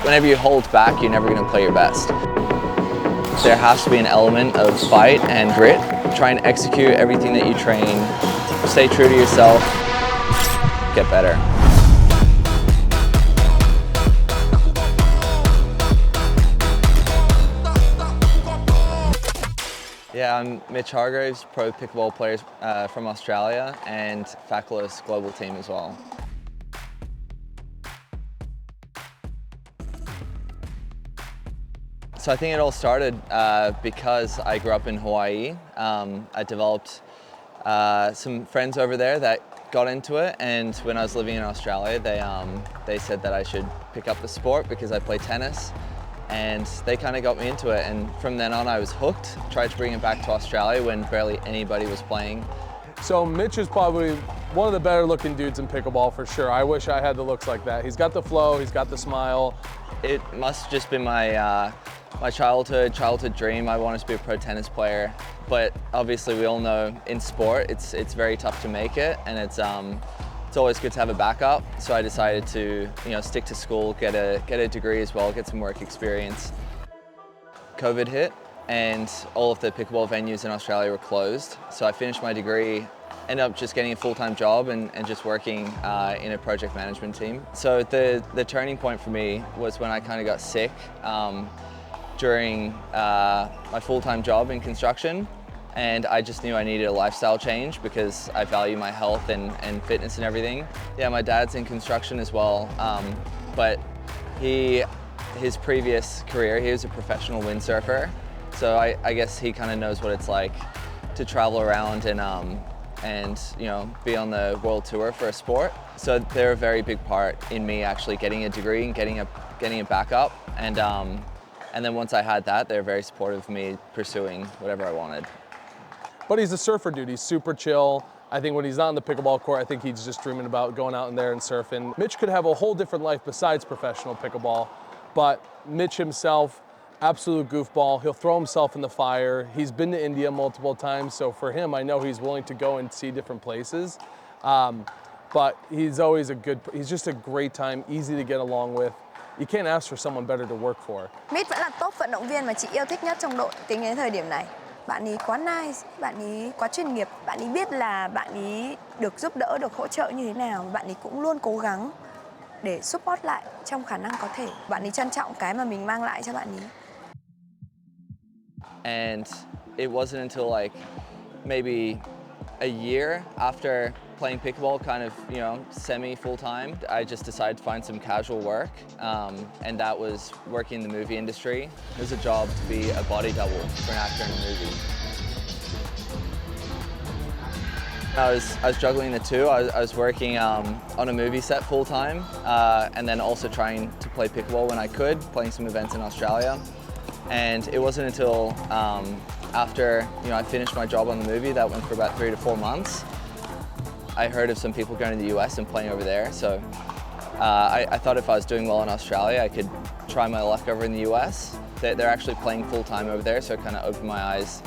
Whenever you hold back, you're never going to play your best. There has to be an element of fight and grit. Try and execute everything that you train. Stay true to yourself. Get better. Yeah, I'm Mitch Hargreaves, pro pickleball player from Australia and Faculous global team as well. So I think it all started because I grew up in Hawaii. I developed some friends over there that got into it, and when I was living in Australia, they said that I should pick up the sport because I play tennis, and they kind of got me into it, and from then on I was hooked. Tried to bring it back to Australia when barely anybody was playing. So Mitch is probably one of the better looking dudes in pickleball for sure. I wish I had the looks like that. He's got the flow, he's got the smile. It must have just been my childhood dream. I wanted to be a pro tennis player, but obviously we all know in sport it's very tough to make it, and it's always good to have a backup. So I decided to stick to school, get a degree as well, get some work experience. COVID hit and all of the pickleball venues in Australia were closed. So I finished my degree, ended up just getting a full-time job and just working in a project management team. So the turning point for me was when I kind of got sick during my full-time job in construction, and I just knew I needed a lifestyle change because I value my health and fitness and everything. Yeah, my dad's in construction as well, but his previous career, he was a professional windsurfer, so I guess he kind of knows what it's like to travel around and be on the world tour for a sport. So they're a very big part in me actually getting a degree and getting it back up, and then once I had that, they're very supportive of me pursuing whatever I wanted. But he's a surfer dude, he's super chill. I think when he's not on the pickleball court, I think he's just dreaming about going out in there and surfing. Mitch could have a whole different life besides professional pickleball, but Mitch himself, absolute goofball. He'll throw himself in the fire. He's been to India multiple times, so for him, I know he's willing to go and see different places. But he's always he's just a great time, easy to get along with. You can't ask for someone better to work for. Mitch vẫn là top vận động viên mà chị yêu thích nhất trong đội tính đến thời điểm này. Bạn ấy quá nice, bạn ấy quá chuyên nghiệp, bạn ấy biết là bạn ấy được giúp đỡ, được hỗ trợ như thế nào, bạn ấy cũng luôn cố gắng để support lại trong khả năng có thể. Bạn ấy trân trọng cái mà mình mang lại cho bạn ấy. And it wasn't until like maybe a year after playing pickleball kind of, semi full-time, I just decided to find some casual work, and that was working in the movie industry. It was a job to be a body double for an actor in a movie. I was juggling the two. I was working on a movie set full-time, and then also trying to play pickleball when I could, playing some events in Australia. And it wasn't until after I finished my job on the movie, that went for about 3 to 4 months, I heard of some people going to the US and playing over there. So I thought if I was doing well in Australia, I could try my luck over in the US. They're actually playing full-time over there, so it kind of opened my eyes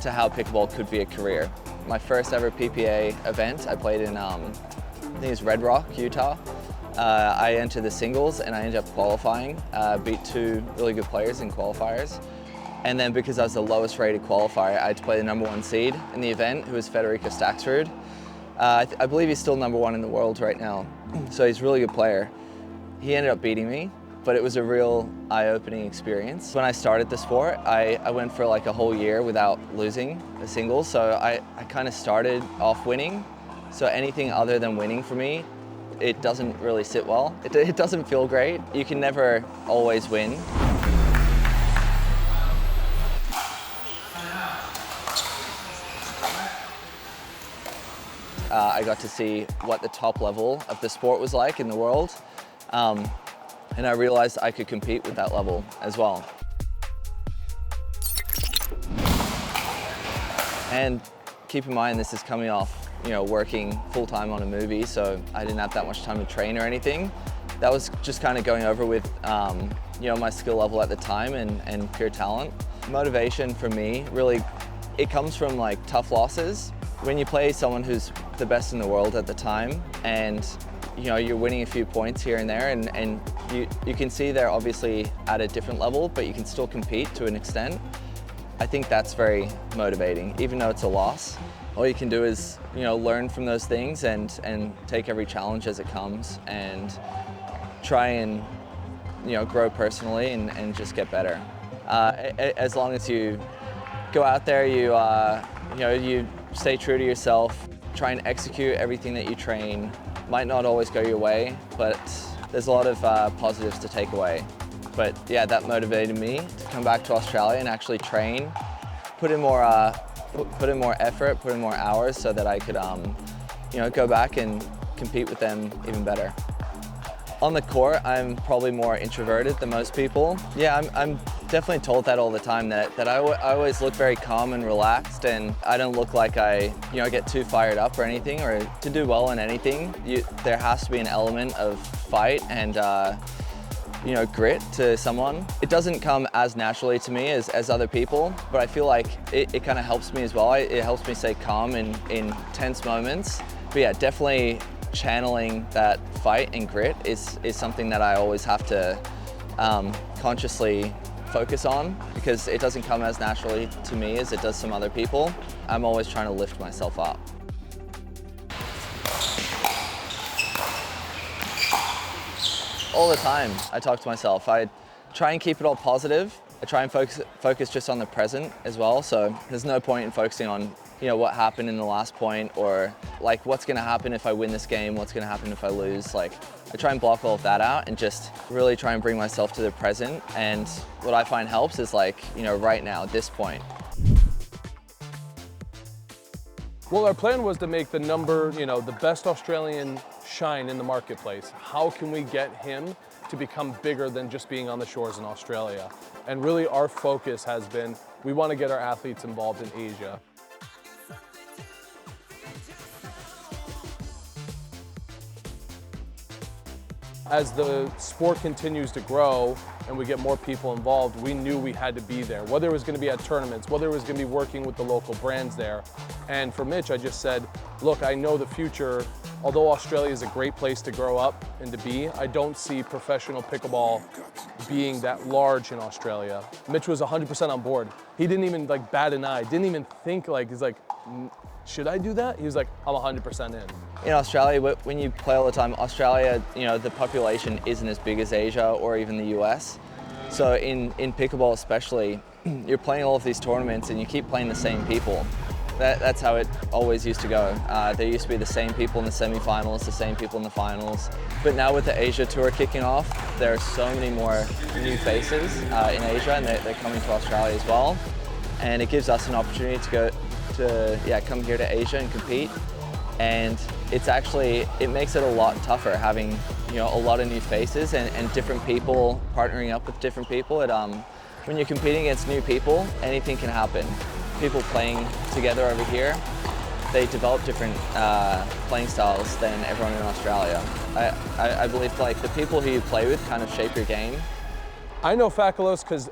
to how pickleball could be a career. My first ever PPA event, I played in, I think it was Red Rock, Utah. I entered the singles and I ended up qualifying, beat 2 really good players in qualifiers. And then because I was the lowest rated qualifier, I had to play the #1 seed in the event, who was Federico Staksrud. I believe he's still #1 in the world right now, so he's a really good player. He ended up beating me, but it was a real eye-opening experience. When I started the sport, I went for like a whole year without losing a single, so I kind of started off winning, so anything other than winning for me, it doesn't really sit well. It doesn't feel great. You can never always win. I got to see what the top level of the sport was like in the world, and I realized I could compete with that level as well. And keep in mind, this is coming off, working full-time on a movie, so I didn't have that much time to train or anything. That was just kind of going over with, my skill level at the time and pure talent. Motivation for me, really, it comes from like tough losses. When you play someone who's the best in the world at the time, and you're winning a few points here and there, and you can see they're obviously at a different level, but you can still compete to an extent. I think that's very motivating, even though it's a loss. All you can do is, learn from those things and take every challenge as it comes and try and, grow personally and just get better. As long as you go out there, you stay true to yourself, try and execute everything that you train. Might not always go your way, but there's a lot of positives to take away. But yeah, that motivated me to come back to Australia and actually train, put in more effort, put in more hours so that I could, go back and compete with them even better. On the court, I'm probably more introverted than most people. Yeah, I'm definitely told that all the time, that I always look very calm and relaxed, and I don't look like I get too fired up or anything, or to do well in anything. There has to be an element of fight and grit to someone. It doesn't come as naturally to me as other people, but I feel like it kind of helps me as well. It helps me stay calm in tense moments. But yeah, definitely channeling that fight and grit is something that I always have to consciously focus on, because it doesn't come as naturally to me as it does some other people. I'm always trying to lift myself up. All the time, I talk to myself. I try and keep it all positive. I try and focus just on the present as well. So there's no point in focusing on, what happened in the last point, or like what's going to happen if I win this game, what's going to happen if I lose. Like, I try and block all of that out and just really try and bring myself to the present. And what I find helps is right now, at this point. Well, our plan was to make the best Australian shine in the marketplace. How can we get him to become bigger than just being on the shores in Australia? And really our focus has been, we want to get our athletes involved in Asia. As the sport continues to grow and we get more people involved, we knew we had to be there. Whether it was going to be at tournaments, whether it was going to be working with the local brands there. And for Mitch, I just said, look, I know the future, although Australia is a great place to grow up and to be, I don't see professional pickleball being that large in Australia. Mitch was 100% on board. He didn't even bat an eye, didn't even think he's like, should I do that? He was like, I'm 100% in. In Australia, when you play all the time, Australia, the population isn't as big as Asia or even the US. So in pickleball especially, you're playing all of these tournaments and you keep playing the same people. That's how it always used to go. There used to be the same people in the semifinals, the same people in the finals. But now with the Asia Tour kicking off, there are so many more new faces in Asia, and they're coming to Australia as well. And it gives us an opportunity to come here to Asia and compete. And it makes it a lot tougher having a lot of new faces and different people partnering up with different people. When you're competing against new people, anything can happen. People playing together over here, they develop different playing styles than everyone in Australia. I believe the people who you play with kind of shape your game. I know Faculos because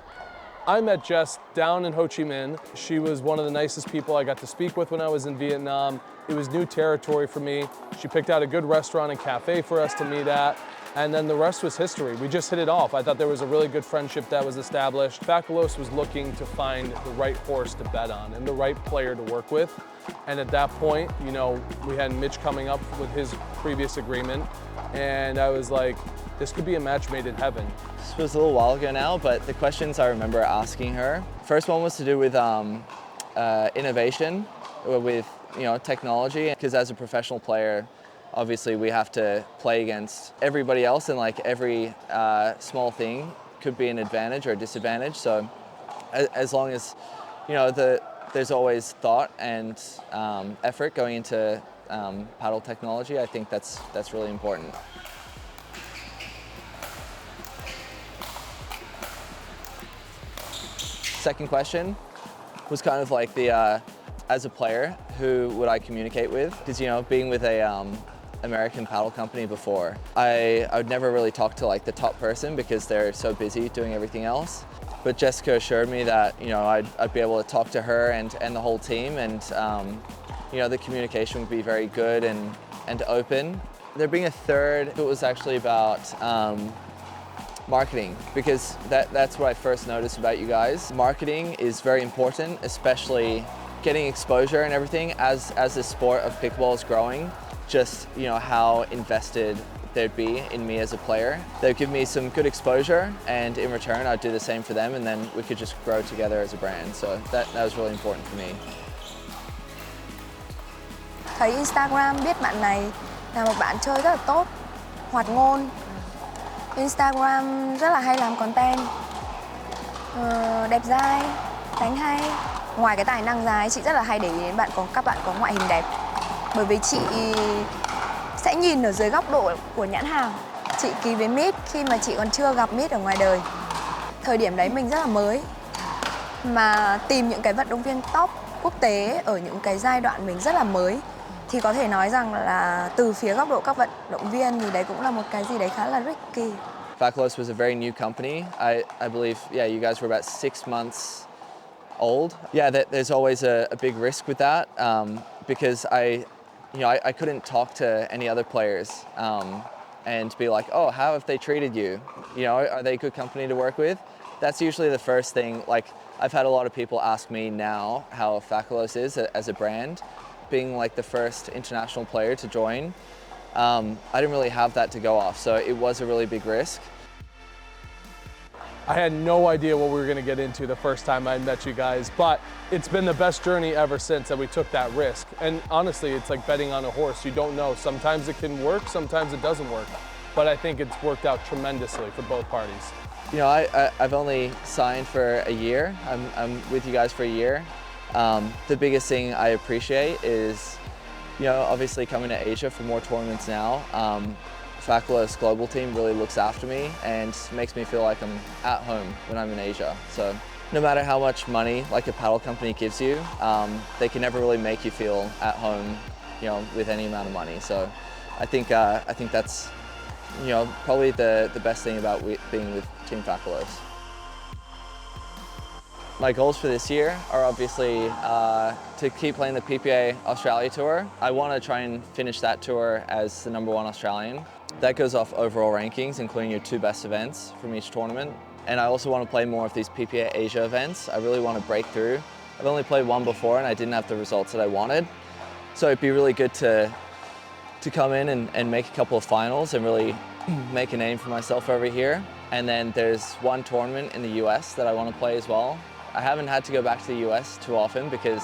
I met Jess down in Ho Chi Minh. She was one of the nicest people I got to speak with when I was in Vietnam. It was new territory for me. She picked out a good restaurant and cafe for us to meet at, and then the rest was history. We just hit it off. I thought there was a really good friendship that was established. Faculos was looking to find the right horse to bet on and the right player to work with. And at that point, we had Mitch coming up with his previous agreement, and I was like, this could be a match made in heaven. This was a little while ago now, but the questions I remember asking her, first one was to do with innovation, with technology, because as a professional player, obviously we have to play against everybody else, and every small thing could be an advantage or a disadvantage. So as long as there's always thought and effort going into paddle technology, I think that's really important. Second question was kind of as a player, who would I communicate with? Because being with a American paddle company before, I would never really talk to the top person because they're so busy doing everything else. But Jessica assured me that I'd be able to talk to her and the whole team, and the communication would be very good and open. There being a third, it was actually about Marketing, because that's what I first noticed about you guys. Marketing is very important, especially getting exposure and everything as the sport of pickleball is growing. Just, you know, how invested they'd be in me as a player. They'd give me some good exposure, and in return I'd do the same for them, and then we could just grow together as a brand. So that was really important for me. Thấy Instagram biết bạn này là một bạn chơi rất là tốt, hoạt ngôn. Instagram rất là hay làm content, đẹp dai, đánh hay. Ngoài cái tài năng ra ấy, chị rất là hay để ý đến các bạn có ngoại hình đẹp. Bởi vì chị sẽ nhìn ở dưới góc độ của nhãn hàng. Chị ký với Mitch khi mà chị còn chưa gặp Mitch ở ngoài đời. Thời điểm đấy mình rất là mới. Mà tìm những cái vận động viên top quốc tế ở những cái giai đoạn mình rất là mới, thì có thể nói rằng là từ phía góc độ các vận động viên thì đấy cũng là một cái gì đấy khá là risky. Faculos was a very new company. I believe, yeah, you guys were about 6 months old. Yeah, there's always a big risk with that because I couldn't talk to any other players and be like, oh, how have they treated you? You know, are they a good company to work with? That's usually the first thing. Like, I've had a lot of people ask me now how Faculos is as a brand. Being like the first international player to join, I didn't really have that to go off, so it was a really big risk. I had no idea what we were going to get into the first time I met you guys, but it's been the best journey ever since that we took that risk. And honestly, it's like betting on a horse. You don't know. Sometimes it can work, sometimes it doesn't work. But I think it's worked out tremendously for both parties. You know, I've only signed for a year. I'm with you guys for a year. The biggest thing I appreciate is, you know, obviously coming to Asia for more tournaments now. Faculos global team really looks after me and makes me feel like I'm at home when I'm in Asia. So no matter how much money like a paddle company gives you, they can never really make you feel at home, you know, with any amount of money. So I think that's, you know, probably the best thing about being with Team Faculos. My goals for this year are obviously to keep playing the PPA Australia tour. I want to try and finish that tour as the #1 Australian. That goes off overall rankings, including your 2 best events from each tournament. And I also want to play more of these PPA Asia events. I really want to break through. I've only played one before and I didn't have the results that I wanted. So it'd be really good to come in and make a couple of finals and really make a name for myself over here. And then there's one tournament in the US that I want to play as well. I haven't had to go back to the US too often because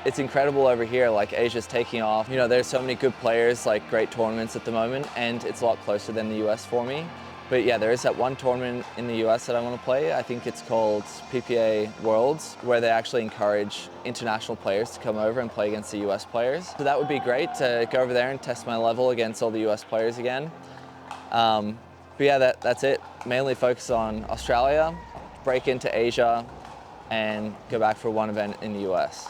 it's incredible over here. Like, Asia's taking off. You know, there's so many good players, like great tournaments at the moment, and it's a lot closer than the US for me. But yeah, there is that one tournament in the US that I want to play. I think it's called PPA Worlds, where they actually encourage international players to come over and play against the US players. So that would be great to go over there and test my level against all the US players again. But yeah, that's it. Mainly focus on Australia, break into Asia, and go back for one event in the US.